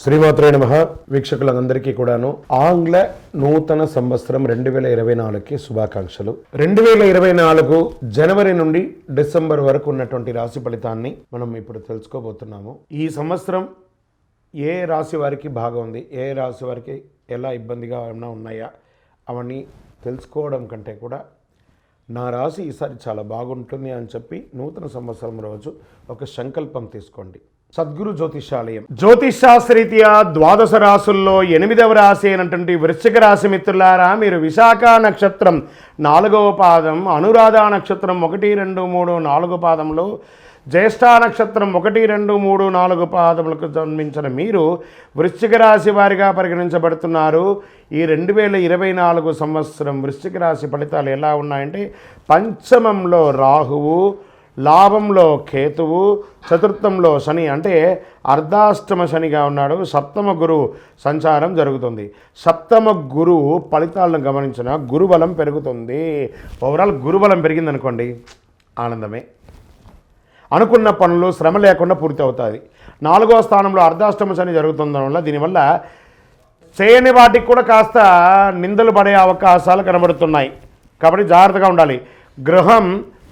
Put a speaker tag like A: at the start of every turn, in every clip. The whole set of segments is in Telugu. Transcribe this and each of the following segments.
A: శ్రీమాత్రే నమః. వీక్షకులందరికీ కూడాను ఆంగ్ల నూతన సంవత్సరం 2024కి శుభాకాంక్షలు. 2024 జనవరి నుండి డిసెంబర్ వరకు ఉన్నటువంటి రాశి ఫలితాన్ని మనం ఇప్పుడు తెలుసుకోబోతున్నాము. ఈ సంవత్సరం ఏ రాశి వారికి బాగుంది, ఏ రాశి వారికి ఎలా ఇబ్బందిగా ఏమైనా ఉన్నాయా అవన్నీ తెలుసుకోవడం కంటే కూడా నా రాశి ఈసారి చాలా బాగుంటుంది అని చెప్పి నూతన సంవత్సరం రోజు ఒక సంకల్పం తీసుకోండి. సద్గురు జ్యోతిషాలయం జ్యోతిషాస్త్రరీత్యా ద్వాదశ రాశుల్లో 8వ రాశి అయినటువంటి వృశ్చిక రాశి మిత్రులారా, మీరు విశాఖ నక్షత్రం 4వ పాదం, అనురాధ నక్షత్రం 1, 2, 3, 4 పాదంలో, జ్యేష్ఠ నక్షత్రం 1, 2, 3, 4 పాదములకు జన్మించిన మీరు వృశ్చిక రాశి వారిగా పరిగణించబడుతున్నారు. ఈ 2024 సంవత్సరం వృశ్చిక రాశి ఫలితాలు ఎలా ఉన్నాయంటే, పంచమంలో రాహువు, లాభంలో కేతువు, చతుర్థంలో శని అంటే అర్ధాష్టమ శనిగా ఉన్నాడు. సప్తమ గురువు సంచారం జరుగుతుంది. సప్తమ గురువు ఫలితాలను గమనించిన గురుబలం పెరుగుతుంది. ఓవరాల్ గురుబలం పెరిగిందనుకోండి, ఆనందమే. అనుకున్న పనులు శ్రమ లేకుండా పూర్తి అవుతుంది. 4వ స్థానంలో అర్ధాష్టమ శని జరుగుతుండడం వల్ల దీనివల్ల చేయని వాటికి కూడా కాస్త నిందలు పడే అవకాశాలు కనబడుతున్నాయి. కాబట్టి జాగ్రత్తగా ఉండాలి. గృహం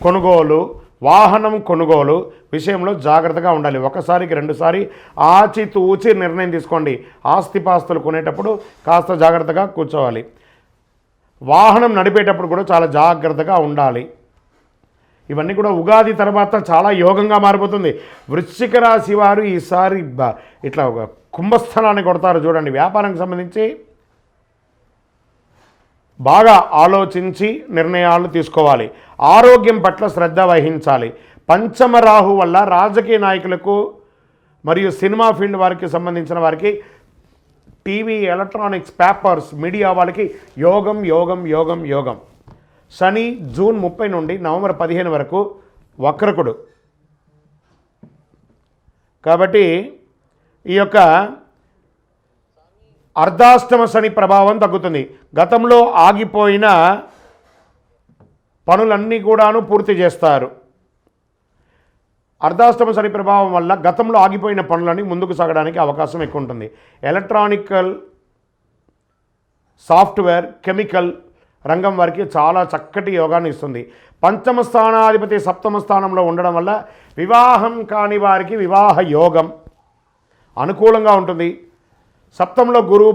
A: కొనుగోలు, వాహనం కొనుగోలు విషయంలో జాగ్రత్తగా ఉండాలి. ఒకసారికి 2 సారి ఆచితూచి నిర్ణయం తీసుకోండి. ఆస్తిపాస్తులు కొనేటప్పుడు కాస్త జాగ్రత్తగా కూర్చోవాలి. వాహనం నడిపేటప్పుడు కూడా చాలా జాగ్రత్తగా ఉండాలి. ఇవన్నీ కూడా ఉగాది తర్వాత చాలా యోగంగా మారిపోతుంది. వృశ్చిక రాశి వారు ఈసారి ఇట్లా ఒక కుంభస్థలాన్ని కొడతారు చూడండి. వ్యాపారానికి సంబంధించి బాగా ఆలోచించి నిర్ణయాలు తీసుకోవాలి. ఆరోగ్యం పట్ల శ్రద్ధ వహించాలి. పంచమ రాహు వల్ల రాజకీయ నాయకులకు మరియు సినిమా ఫీల్డ్ వారికి సంబంధించిన వారికి, టీవీ, ఎలక్ట్రానిక్స్, పేపర్స్, మీడియా వాళ్ళకి యోగం యోగం యోగం యోగం. శని జూన్ 30 నుండి నవంబర్ 15 వరకు వక్రకుడు. కాబట్టి ఈ యొక్క అర్ధాష్టమ శని ప్రభావం తగ్గుతుంది. గతంలో ఆగిపోయిన పనులన్నీ కూడాను పూర్తి చేస్తారు. అర్ధాష్టమ శని ప్రభావం వల్ల గతంలో ఆగిపోయిన పనులన్నీ ముందుకు సాగడానికి అవకాశం ఎక్కువ ఉంటుంది. ఎలక్ట్రానికల్, సాఫ్ట్వేర్, కెమికల్ రంగం వారికి చాలా చక్కటి యోగాన్ని ఇస్తుంది. పంచమ స్థానాధిపతి సప్తమ స్థానంలో ఉండడం వల్ల వివాహం కాని వారికి వివాహ యోగం అనుకూలంగా ఉంటుంది. సప్తంలో గురువు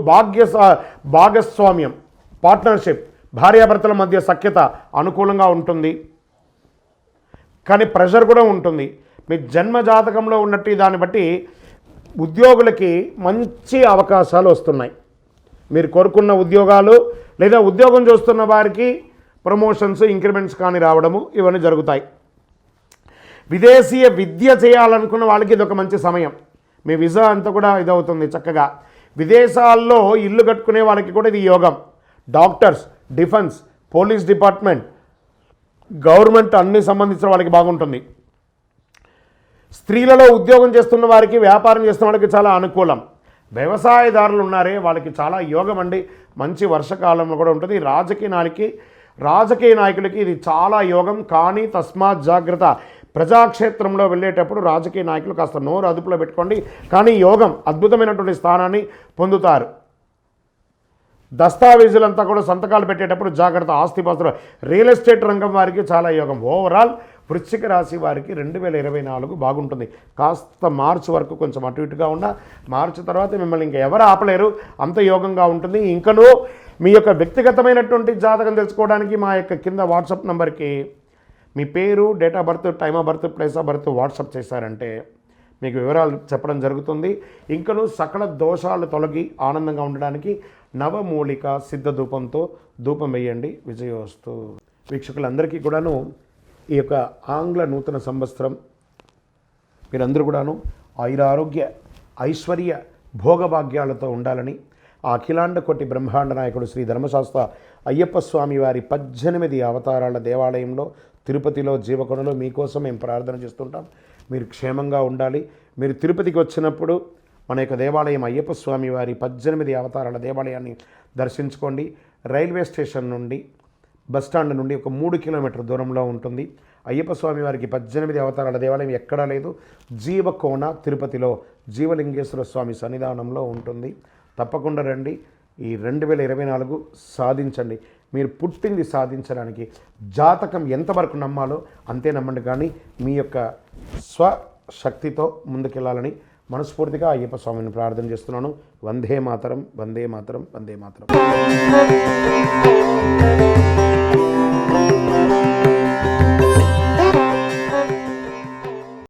A: భాగస్వామ్యం, పార్ట్నర్షిప్, భార్యాభర్తల మధ్య సఖ్యత అనుకూలంగా ఉంటుంది. కానీ ప్రెషర్ కూడా ఉంటుంది. మీ జన్మ జాతకంలో ఉన్నట్టు దాన్ని బట్టి ఉద్యోగులకి మంచి అవకాశాలు వస్తున్నాయి. మీరు కోరుకున్న ఉద్యోగాలు లేదా ఉద్యోగం చూస్తున్న వారికి ప్రమోషన్స్, ఇంక్రిమెంట్స్ కానీ రావడము ఇవన్నీ జరుగుతాయి. విదేశీయ విద్య చేయాలనుకున్న వాళ్ళకి ఇది ఒక మంచి సమయం. మీ వీసా అంతా కూడా ఇదవుతుంది చక్కగా. విదేశాల్లో ఇల్లు కట్టుకునే వాళ్ళకి కూడా ఇది యోగం. Doctors, defence, police department, government అన్ని సంబంధించిన వాళ్ళకి బాగుంటుంది. స్త్రీలలో ఉద్యోగం చేస్తున్న వారికి, వ్యాపారం చేస్తున్న వాళ్ళకి చాలా అనుకూలం. వ్యవసాయదారులు ఉన్నారే వాళ్ళకి చాలా యోగం అండి. మంచి వర్షకాలంలో కూడా ఉంటుంది. రాజకీయ నాయకులకి ఇది చాలా యోగం. కానీ తస్మాత్ జాగ్రత్త. ప్రజాక్షేత్రంలో వెళ్ళేటప్పుడు రాజకీయ నాయకులు కాస్త నోరు అదుపులో పెట్టుకోండి. కానీ యోగం అద్భుతమైనటువంటి స్థానాన్ని పొందుతారు. దస్తావేజులంతా కూడా సంతకాలు పెట్టేటప్పుడు జాగ్రత్త. ఆస్తిపాస్తులు, రియల్ ఎస్టేట్ రంగం వారికి చాలా యోగం. ఓవరాల్ వృశ్చిక రాశి వారికి 2024 బాగుంటుంది. కాస్త మార్చి వరకు కొంచెం అటు ఇటుగా ఉన్న, మార్చి తర్వాత మిమ్మల్ని ఇంకా ఎవరు ఆపలేరు, అంత యోగంగా ఉంటుంది. ఇంకనూ మీ యొక్క వ్యక్తిగతమైనటువంటి జాతకం తెలుసుకోవడానికి మా యొక్క కింద వాట్సాప్ నెంబర్కి మీ పేరు, date of birth, time of birth, place of birth WhatsApp చేశారంటే మీకు వివరాలు చెప్పడం జరుగుతుంది. ఇంకనూ సకల దోషాలు తొలగి ఆనందంగా ఉండడానికి నవమూలిక సిద్ధ ధూపంతో ధూపం వేయండి. విజయోస్తు. వీక్షకులందరికీ కూడాను ఈ యొక్క ఆంగ్ల నూతన సంవత్సరం మీరందరూ కూడాను ఆయురారోగ్య, ఐశ్వర్య, భోగభాగ్యాలతో ఉండాలని ఆ అఖిలాండ కోటి బ్రహ్మాండ నాయకుడు శ్రీ ధర్మశాస్త్ర అయ్యప్ప స్వామి వారి 18 అవతారాల దేవాలయంలో తిరుపతిలో జీవకొండలో మీకోసం మేము ప్రార్థన చేస్తుంటాం. మీరు క్షేమంగా ఉండాలి. మీరు తిరుపతికి వచ్చినప్పుడు మన యొక్క దేవాలయం అయ్యప్ప స్వామి వారి 18 అవతారాల దేవాలయాన్ని దర్శించుకోండి. రైల్వే స్టేషన్ నుండి బస్టాండ్ నుండి ఒక 3 కిలోమీటర్ దూరంలో ఉంటుంది. అయ్యప్ప స్వామి వారికి 18 అవతారాల దేవాలయం ఎక్కడా లేదు. జీవకోన తిరుపతిలో జీవలింగేశ్వర స్వామి సన్నిధానంలో ఉంటుంది. తప్పకుండా రండి. ఈ 2024 సాధించండి. మీరు పుట్టింది సాధించడానికి. జాతకం ఎంతవరకు నమ్మాలో అంతే నమ్మండి, కానీ మీ యొక్క స్వశక్తితో ముందుకెళ్ళాలని మనస్ఫూర్తిగా అయ్యప్ప స్వామిని ప్రార్థన చేస్తున్నాను. వందే మాతరం, వందే మాతరం, వందే మాతరం.